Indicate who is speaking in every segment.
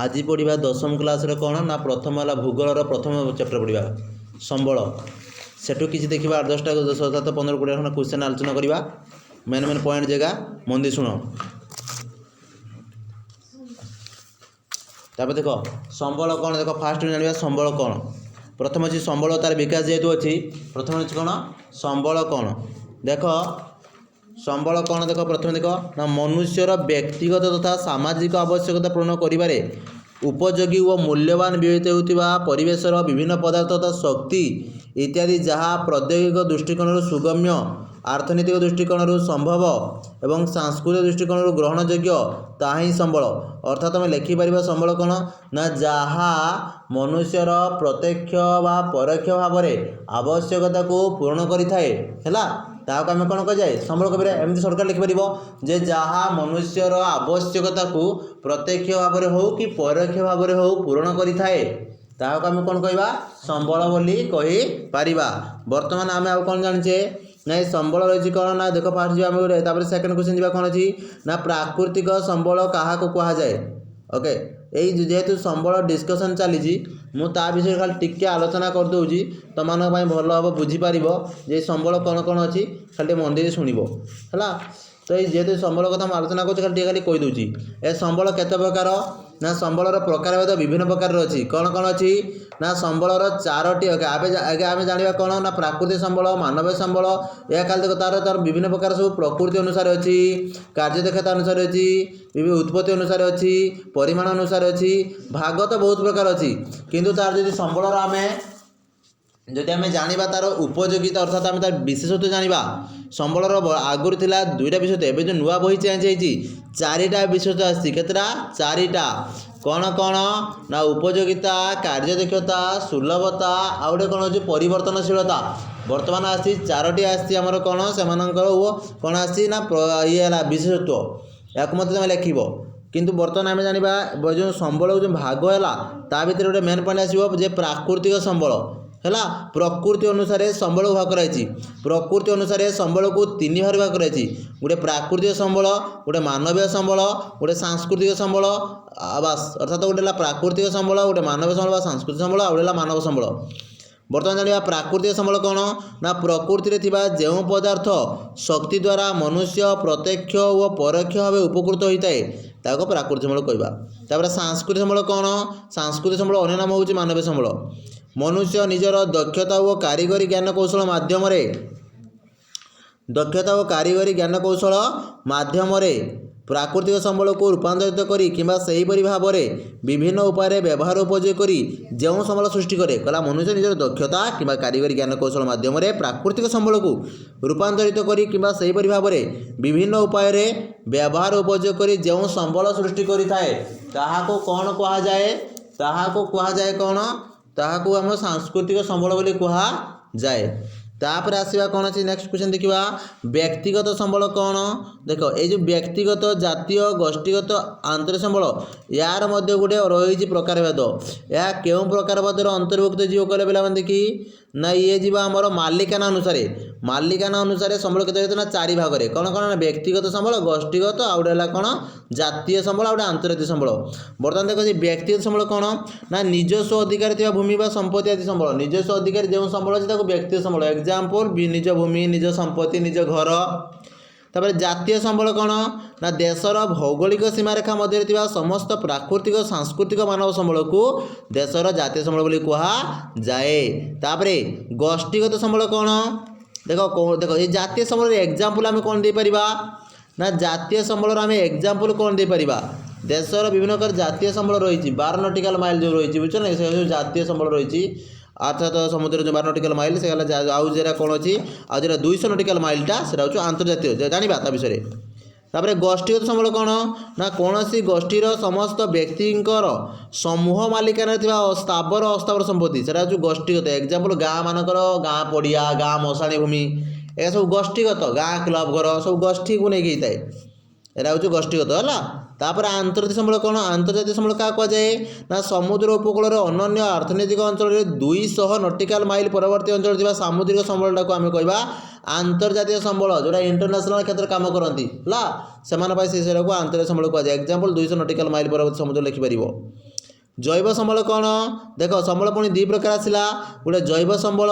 Speaker 1: आज पढ़ा 10वीं क्लास कौन ना प्रथम है भूगोलर प्रथम चैप्टर पढ़ा संबल सेठू किसी देखा 8 10 7 15 20 खंड क्वेश्चन आलोचना करवा मेन मेन पॉइंट जगह मन दी शुण तापर देख संबल कौन देख फास्ट जाना संबल कौन प्रथम अच्छी संबल तार विकास जेहेतु अच्छी प्रथम अच्छी कौन संबल कौन देख संबल कौन देख प्रथम देख ना मनुष्यर व्यक्तिगत तथा सामाजिक आवश्यकता पूर्ण करिबारे उपयोगी और मूल्यवान व्यवहित होता परिवेशर विभिन्न पदार्थ तथा शक्ति इत्यादि जहाँ प्रौद्योगिक दृष्टिकोण सुगम्य आर्थनैतिक दृष्टिकोण संभव एवं सांस्कृतिक दृष्टिकोण ग्रहणयोग्य ताहा ही संबल अर्थात आम लिखिपर संबल कौन ना जहाँ मनुष्यर प्रत्यक्ष व परोक्ष भाव में आवश्यकता को पूर्ण करिथाए हैला ताको आम कौन कह संबल कह एमती सरकार लिखिपर जे जहाँ मनुष्यर आवश्यकता को प्रत्यक्ष भाव में हो कि परोक्ष भाव में हो पूर्ण करिथाए ताको आम कौन कहवा संबल बोली कहि पारिबा। वर्तमान आम आउ कौन जानिचे ना संबल रही कौन ना देख फास्ट जी आम सेकेंड क्वेश्चन जी कौन अच्छी ना प्राकृतिक संबल क्या कह जाए ओके यही जेहेतु संबल डिस्कसन चली मुझे विषय खाली टिके आलोचना करदे तुम भल हम बुझीपर जे संबल कौन कौन अच्छी खाली मंदिर शुणव है तो ये जेहेतु संबल कथा आलोचना कर खाली कहीदे ए संबल केते प्रकार ना संबलर प्रकार विभिन्न प्रकार अच्छी कौन कौन अच्छी ना संबलर 4टी आगे आम जाना कौन ना प्राकृतिक संबल मानवीय संबल यह खाली देख तार तार विभिन्न प्रकार सब प्रकृति अनुसार अच्छी कार्यदक्षता अनुसार अच्छी विभिन्न उत्पत्ति अनुसार अच्छी परिमाण अनुसार अच्छी भाग तो बहुत प्रकार अच्छी किंतु तार जो संबलर आम जदि आम जाना तार उपयोगिता अर्थात आम तार विशेषत्व जाना संबलर आगुरी थिला 2टा विशेषत्व एवं जो नुआ बही चेंज होती 4टा विशेषत्व आसी केतटा 4टा कौन कौन ना उपयोगिता कार्यदक्षता सुलभता आ गए कौन हो परिवर्तनशीलता वर्तमान आसी 4टी आसी आमर कौन से कौन आसी ना ये विशेषत्व या मत तुम लिख किंतु बर्तमान आम जाना जो संबल जो भाग है ता भर गोटे मेन पॉइंट आसो जे प्राकृतिक संबल है प्रकृति अनुसार संबल को भाग कराई प्रकृति अनुसार संबल को 3 भाग भाग कराई गोटे प्राकृतिक संबल गोटे मानवीय संबल गोटे सांस्कृतिक संबल बास अर्थात गोटे प्राकृतिक संबल गोटे मानवीय संबल सांस्कृतिक संबल आ गोटे मानव संबल। बर्तमान जाना प्राकृतिक संबल कौन ना प्रकृति में जो पदार्थ शक्ति द्वारा मनुष्य प्रत्यक्ष और परोक्ष भाव उपकृत होता है ताको प्राकृतिक संबल कहवा। सांस्कृतिक संबल कौन सांस्कृतिक संबल अन्य नाम हूँ मानवीय संबल मनुष्य निजर दक्षता और कारीगरी ज्ञान कौशल माध्यम प्राकृतिक संबल को रूपांतरित करी किंबा सेहीपरि भाव में विभिन्न उपाय व्यवहार उपयोग करी जो संबल सृष्टि करे कला मनुष्य निजर दक्षता किंबा कारीगरी ज्ञान कौशल माध्यम प्राकृतिक संबल को रूपांतरित करी किंबा सेहीपरि भाव में विभिन्न उपाय व्यवहार उपयोग करी जो संबल सृष्टि करिथाए ताहाको कौन कहा जाए कौन ताहाको आम सांस्कृतिक संबल बोली कहा जाए। तापर आसवा कौन अच्छी नेक्स्ट क्वेश्चन देखा व्यक्तिगत संबल कौन देख ये जो व्यक्तिगत जातीय गोष्ठीगत आंतरिक संबल यार मध्य गोटे रही प्रकार भेद या क्यों प्रकार भेद अंतर्भुक्त जीव कले पे देखी ना ये जी आमर मालिकाना अनुसार संबल के ना 4 भाग में कौन कौन व्यक्तिगत संबल गोष्ठीगत आ गए कौन जातीय संबल आ गए आंतर्जातीय संबल। बर्तमान देखो व्यक्तिगत संबल कौन ना निजस्व अधिकार थी भूमि व संपत्ति आदि संबल निजस्व अधिकार जो संबल अच्छे व्यक्तिगत संबल एग्जाम्पल निज भूमि निज संपत्ति निज घर। तापर जातीय संबल कौन ना देशर भौगोलिक सीमारेखा मध्य समस्त प्राकृतिक सांस्कृतिक मानव संबल को देशर जातीय संबल बोली कहा जाए। तापर गोष्ठीगत संबल कौन देखो ये जातीय संबल एग्जाम्पल आम कौन दे परिबा ना जातीय संबल आम एग्जाम्पल कौन दे परिबा देशर विभिन्न प्रकार जातीय संबल रही 12 नॉटिकल माइल जो रही बुझे ना से जातीय संबल रही अर्थात समुद्र जो 12 नॉटिकल माइल से आउ जेरा कौन अच्छी आज 200 नॉटिकल माइलटा से अंतर्जातीय जाना ता विषय। तापर गोष्ठीगत संबल कौन ना कौन सी गोष्ठीर समस्त व्यक्तिंकर समूह मालिकाना स्थावर अस्थावर संपत्ति से गोष्ठीगत एग्जाम्पल गाँ मानकर गाँ पड़िया गाँ मशाणी भूमि यह सब गोष्ठीगत गाँ क्लब घर सब गोष्ठी को नहीं होता है यहाँ हूँ गोष्ठीगत है। तापर आंतर्जातीय संबल कौन आंतर्जातीय संबल क्या कहुए ना समुद्र उपकूल अनन्य अर्थनैतिक अंचल 200 नॉटिकल माइल परवर्ती अंचल थी सामुद्रिक संबलटा को आम कह आंतर्जातीय संबल जोटा इंटरनेशनल क्षेत्र में कम करती से आंतर्जातीय संबल कहुए एग्जांपल 200 नॉटिकल माइल परवर्ती समुद्र लिखिपर। जैव संबल कौन देख संबल पुणी दुई प्रकार आसला गोटे जैव संबल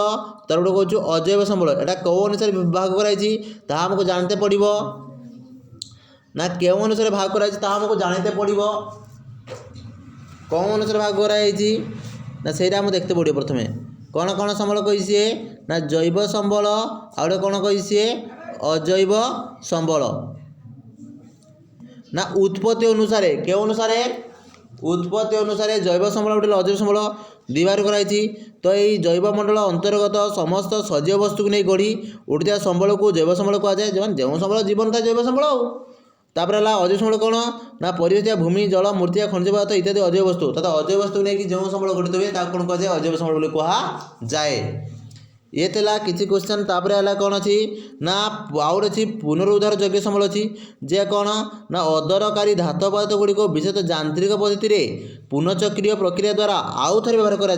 Speaker 1: तार गोटे कहूँ अजैव संबल एटा कौ अनुसार भाग कराई आमको जानते पड़ो ना क्यों अनुसार भाग कराई आमको जानते पड़ो कौन अनुसार भाग कराई ना से देखते पड़ो प्रथम कौन कौन संबल कही सी ना जैव संबल आउे कौन कही सी अजैव संबल ना उत्पत्ति अनुसार क्यों अनुसार उत्पत्ति अनुसार जैव संबल गोटे अजैव संबल दुई भाग कराई तो ये जैव मंडल अंतर्गत समस्त सजीव वस्तु को नहीं गढ़ी उठा संबल को जैव संबल कहुए जो संबल जीवन था जैव संबल तापर अजैव संबल कौन ना परिवेश भूमि जल मूर्ति खनिज पदार्थ इत्यादि अजैव वस्तु तथा अजैव वस्तु नहीं जो संबल गठित हुए कौन कहुए अजैव संबल कहुए। ये थी किसी क्वेश्चन तापर है कौन अच्छी ना आउट अच्छी पुनरुद्धार योग्य संबल अच्छी जे कौन ना अदरकारी धातु पदार्थ गुड़िक विशेषतः यांत्रिक पद्धति पुनःचक्रीय प्रक्रिया द्वारा आउ थे व्यवहार करा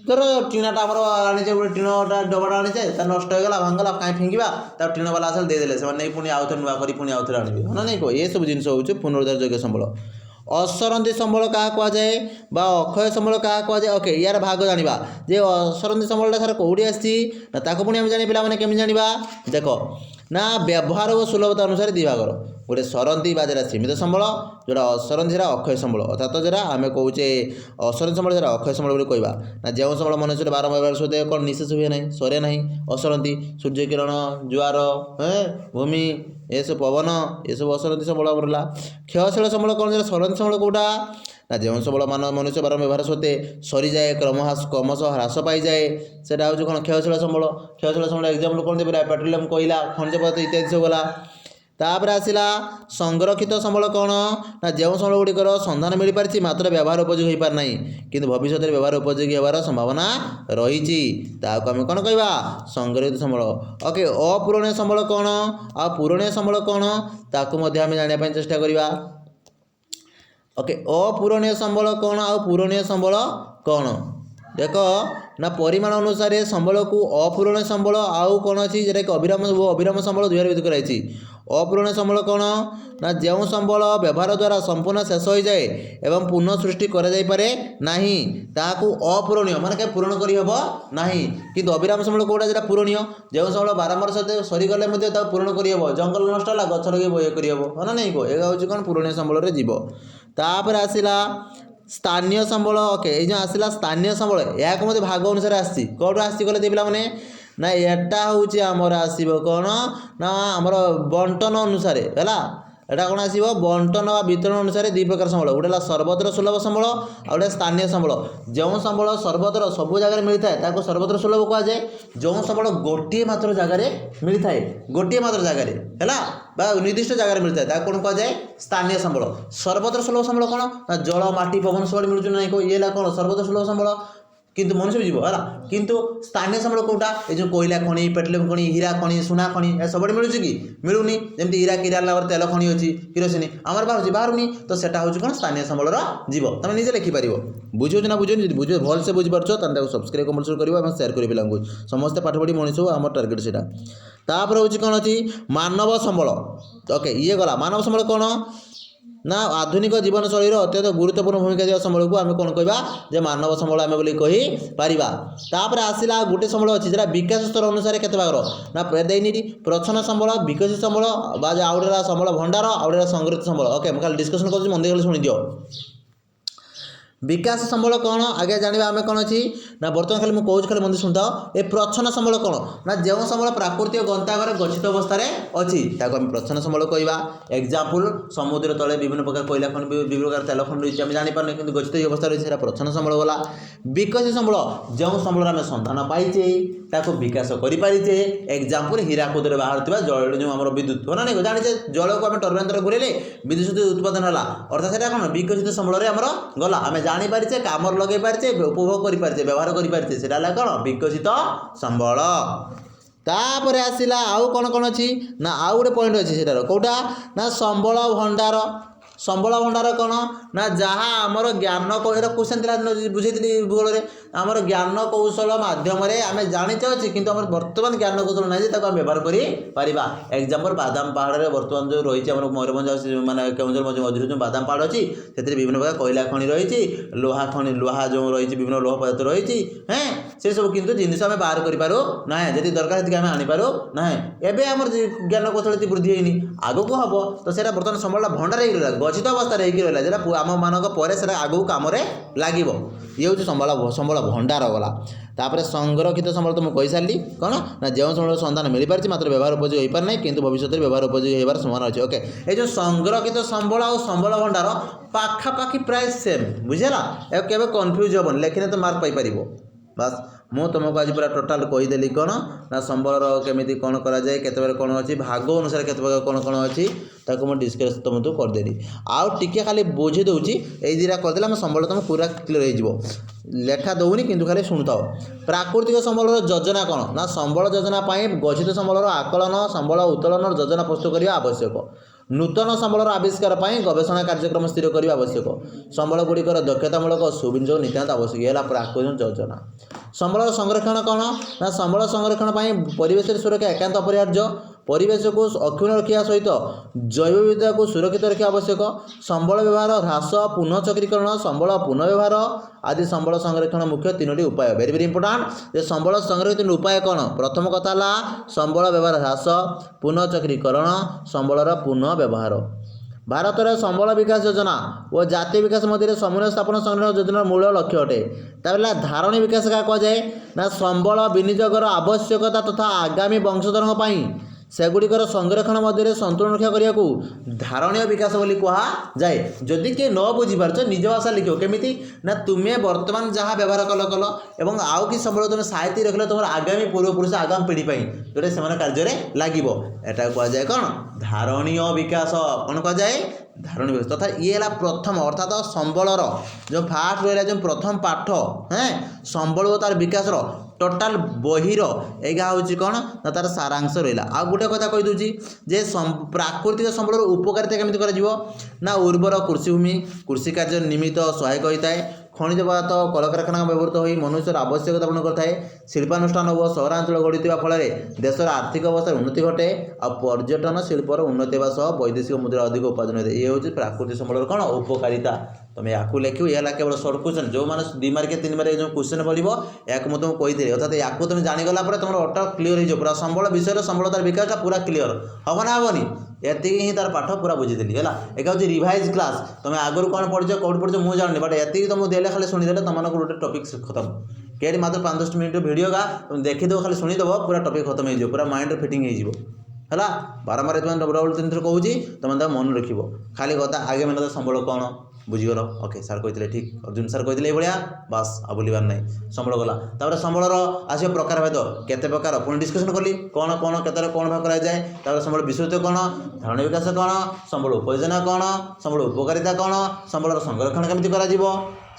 Speaker 1: धर टीनाटा आम आनीचे गोटे टीनटा डबाटा आनीचे नष्ट होगा भांगला कहीं फिंगा तब टीन वाला आस देदेले से पुणी आउ थे नुआ कर पुणी आउ थे आने ना नहीं कह ये सब जिन हूँ पुनरुद्धार योग्य संबल। असरंती संबल क्या कहुए बा अक्षय संबल क्या कहुए ओके यार भाग जाना जे असरंती संबलटा सर कौटी आसता पुणी आम जानी पे केमी जाना देख ना व्यवहार और सुलभता अनुसार दी भागर गोटे सरंती जरा सीमित संबल जोटा असरंती से अक्षय संबल अर्थात जरा आम कहे असरंती संबल जरा अक्षय संबल कहवा ना जो संबल मनुष्य बारंबार सहित कौन निशेष हुए ना सरे ना असरंती सूर्य किरण जुआर भूमि ये सब पवन ये सब असरंती संबल रहा। क्षयशील संबल कौन जरा सरंती संबल कौटा ना जो संबल मान मनुष्य बार व्यवहार सत्वे सरी जाए क्रमश ह्रास पाई जाए से कौन क्षयशील संबल। क्षयशील संबल एग्जाम्पल कौन दे पेट्रोलियम कोयला खनिज पदार्थ इत्यादि सब गला। तापर आसला संरक्षित संबल कौन ना जो संबल गुड़िकर सन्धान मिल पारी मात्र व्यवहार उपयोगी हो पारना कि भविष्य में व्यवहार उपयोगी होवार संभावना रही आम कौन कहवा संरक्षित संबल। ओके अपूरणीय संबल कौन आ पूरणीय संबल कौन ताकू आम जानापी चेष्टा करवा। ओके अपूरणीय संबल कौन आ पूरणीय संबल कौन देख ना परिमाण अनुसार संबल को अपूरणीय संबल आउ कौन अच्छी जोटा कि अविराम संबल दुई विध कराई। अपूरणीय संबल कौन ना जो संबल व्यवहार द्वारा संपूर्ण शेष हो जाए एवं पुनः सृष्टि करे नहीं ताकू अपूरणीय माने क्या पूरण करहब नहीं किंतु अविराम संबल कौटा जो पूरणीय जो संबल बारंबार सहित सरीगले पूरण करहब जंगल नष्ट है गच लगे ये करहब ना नहीं कह यह हूँ कौन पूरणीय संबल जीव। तापर आसला स्थानीय संबल ओके ये आसला स्थानीय संबल या मत भाग अनुसार आसी कौटू आसी गले दे पे ना एटा हूँ आमर आसो कौन ना आमर बंटन अनुसार है एटा कौन आसो बंटन व वितरण अनुसार दुई प्रकार संबल गोटे सर्वत्र सुलभ संबल आ गए स्थानीय संबल। जो संबल सर्वत्र सब जगह मिलता है सर्वत्र सुलभ कहुए जो संबल गोटे मात्र जगार मिलता है गोटे मात्र जगार है निर्दिष्ट जगार मिलता है कौन कहुए स्थानीय संबल। सर्वत्र सुलभ संबल कौन ना जल माटी पवन सब मिलूँ ना ये कौन सर्वत्र सुलभ संबल किंतु मनुष्य जीव है किंतु स्थानीय संबल कौटा ये जो कोयला खनि पेट्रोलियम खनि हीरा खनि सुना खनि सब मिलूँ कि मिलूनी जमी हीरा किरा तेल खनि अच्छी किरोसिन आमर बाहर तो सेटा हूँ कौन स्थानीय संबल जीव तुम निजे लिखिपर बुझे ना बुझे बुझ भल से बुझीपार सब्सक्राइब कंपलसरी कर सेयार कर पे समस्ते पाठ पढ़ी मनीष आम टार्गेट से तापर हूँ कौन अच्छी मानव संबल। ओके ये गला मानव संबल कौन ना आधुनिक जीवन शैली अत्यंत गुरुत्वपूर्ण भूमिका दिया संबल को आम कौन कहवा मानव संबल आम बोली कहीपर। तापर आसला गोटे संबल अच्छी जरा विकास स्तर अनुसार केते भागर ना देनी प्रच्छन्न संबल विकसित संबल आउटा संबल भंडार आउटा संग्रहित संबल। ओके मैं खाली डिस्कसन कर मन देखा शुणी दियो। विकास संबल कौन आगे जाना आम कौन अच्छी ना बर्तमान खाली मुझे खाली मंदिर शुणुता ए प्रच्छन्न संबल कौन ना जो संबल प्राकृतिक गंतागर गच्छित अवस्था अच्छी आम प्रच्छन्न संबल कहवा। एग्जाम्पल समुद्र तले विभिन्न प्रकार कोयला खंड विभिन्न प्रकार तेल खंड रही आम जापर कि गच्छित अवस्था रही है प्रच्छन्न संबल गला। विकसित संबल जो संबल आम सन्धान पाइचे विकास करें एग्जाम्पल हीराकुद बाहर जल जो आम विद्युत ना नहीं जाने जल को आम टर्बाइन घूरे विद्युत उत्पादन है अर्थात से कौन विकसित संबल आमर गला आम जापारे कम लगे पारे उपभोग करें व्यवहार करें से कौन विकसित संबल। तापर आसला आउ कौन कौन अच्छी ना आउ गोटे पॉइंट अच्छी से कौटा ना संबल भंडार संबल भंडार कौन ना जहाँ आमर ज्ञान क्वेश्चन बुझे भूगोल आमर ज्ञान कौशल मध्यम आम जाचे अच्छे कि बर्तमान ज्ञान कौशल ना व्यवहार कर एग्जाम्पल बादाम पहाड़ में बर्तमान जो रही है मयूरभंज मानने केउझर मझे जो बादाम पहाड़ अच्छी से विभिन्न प्रकार कोयला खनि रही लोहा जो रही विभिन्न लोह पदार्थ रही है से सब किंतु जिनिस आम बाहर करूँ ना जी दरकार से आम आनीपारू ना एवं आम ज्ञान कौशल वृद्धि होनी आगक हम तो सर बर्तमान संबल भंडार हो गच्छित अवस्था रहा आम मान आगू कम लगे ये हूँ संबल भंडार गला तापर संरक्षित संबल तो मुझे सारी कौन ना जो संबल संधान मिल पार्टी मात्र व्यवहार उपयोगी हो पारना किंतु भविष्य में व्यवहार उपयोगी होबार संभावना अच्छे ओके ये जो संरक्षित संबल और संबल भंडार पाखापाखि प्राय सेम बुझेगा के कन्फ्यूज हेन लेखिने तो मार्क पाइपर बस मु तुमको आज पूरा टोटाल कहीदेली कौन ना संबल केमी कौन कराए केत कौन अच्छी भाग अनुसार केत कौन कौन अच्छी ताको मैं डिस्कस तुमको करदेली आउ टिके खाली बुझे दूसरी ये दुटा करदे संबल तुम पूरा क्लियर हो लेखा दौनी किंतु खाली शुणुताओ प्राकृतिक संबल योजना कौन ना संबल योजना गच्छित संबल आकलन संबल उत्तोलन योजना प्रस्तुत करने आवश्यक नूतन संबल आविष्कार गवेषणा कार्यक्रम स्थिर करने आवश्यक संबल गुड़िकर दक्षतामूलक सुविनियोग नितांत आवश्यक यह प्राकृतिक योजना संबल संरक्षण कौन ना संबल संरक्षण परिवेश सुरक्षा एकांत अपरिहार्य परिवेश को अक्षुण्ण रखा सहित जैव विविधता को सुरक्षित रखा आवश्यक संबल व्यवहार ह्रास पुनःचक्रीकरण संबल पुनर्व्यवहार आदि संबल संरक्षण मुख्य तीनोटी उपाय वेरी वेरी इंपोर्टाट ये संबल संरक्षण उपाय कौन प्रथम कथा है संबल व्यवहार ह्रास पुनःचक्रीकरण संबलर पुनः व्यवहार भारत में संबल विकास योजना और जातीय विकास मध्य समन्वय स्थापन संरक्षण योजना मूल लक्ष्य अटे तापर धारणी विकास क्या कहुए ना संबल विनियोगर आवश्यकता तथा आगामी वंशधर सेगुड़िकर संरक्षण मध्य संतुलन रक्षा करने को धारणीय विकास बोली कहुए जदि किए न बुझीपार निज भाषा लिख केमी ना तुम्हें बर्तमान जहाँ व्यवहार कल कल एवं आउ कि संबल तुम साहित्य रखल तुम आगामी पूर्वपुरुष आगामी पीढ़ी जोटे से कार्य लगे यहाँ कहुए कौन धारणीय विकास कौन कहुए धारण विकास तथा ये है प्रथम अर्थात संबलर जो फास्ट रहा जो प्रथम पाठ हैं संबल और तार विकास टोटाल बहिर एगा हूँ कौन ना तार सारांश रहा आ गोटे कथा कहीदे जे प्राकृतिक संबल उपकारिता केमी कर उर्वर कृषिभूमि कृषि कार्य निमित्त सहायक होता है खनिज पदार्थ कलकारखाना व्यवहृत हो मनुष्यर आवश्यकता पूर्ण करता है शिल्पानुष्ठान व सहरांचल गढ़ी फल देशर आर्थिक अवस्था उन्नति घटे आ पर्यटन शिल्पर उन्नति सह वैदेशिक मुद्रा अधिक उत्पादन होता है ये हूँ प्राकृतिक संबल कौन उपकारिता तुम या लिख यह केवल सर्ट क्वेश्चन जो मैंने 2 मार्क 3 मार्क जो क्वेश्चन पड़ो या तुमको कही अर्थात या तुम जानीगला तुम अटो क्लीयर हो पूरा संबल विषय संबल तार विकास पूरा क्लीयर हम ना हेनी एति ही तार पाठ पूरा बुझीदेली है एक हूँ रिवाइज क्लास तुम आगुरी कौन पढ़ कौट पढ़ मुझे जानी बट ये तुमको देले खाली शुणीदे तुम गोटे टॉपिक खत्म कहीं मात्र 5-10 मिनट वीडियो का तुम देखीदेव खाली शुणीदेव पूरा टॉपिक खत्म हो पूरा माइंड फिटिंग हो है बारंबार तुम डबल 3 थर कहूँ तुम मन रख खाली कथा आगे मैंने संबल कौन बुझीगल ओके सार कहते ठीक अर्जुन सार कहते भाया बास आ बुलबार ना संबल गला संबलर आस प्रकार भेद केते प्रकार पुणी डिस्कसन कली कौन कौन केतर कौन भाग कराए संबल विस्तृत कौन धारण विकास कौन संबल उपयोजना कौन संबल उपकारिता कौन संबलर संरक्षण केमी कर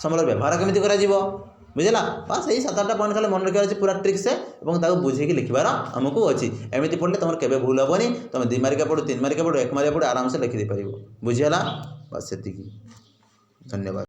Speaker 1: संबल व्यवहार केमी कर बुझेगा बस यही 7-8 पॉइंट खाली मन रखा पूरा ट्रिक से बुझे लिखार आमको अच्छी एमती पढ़ले तुम केवे भूल हेनी तुम 2 मार्क पढ़ो 3 मार्क पढ़ो 1 मार्क पढ़ो आराम से लिखिदे पार बुझीगला बस से धन्यवाद।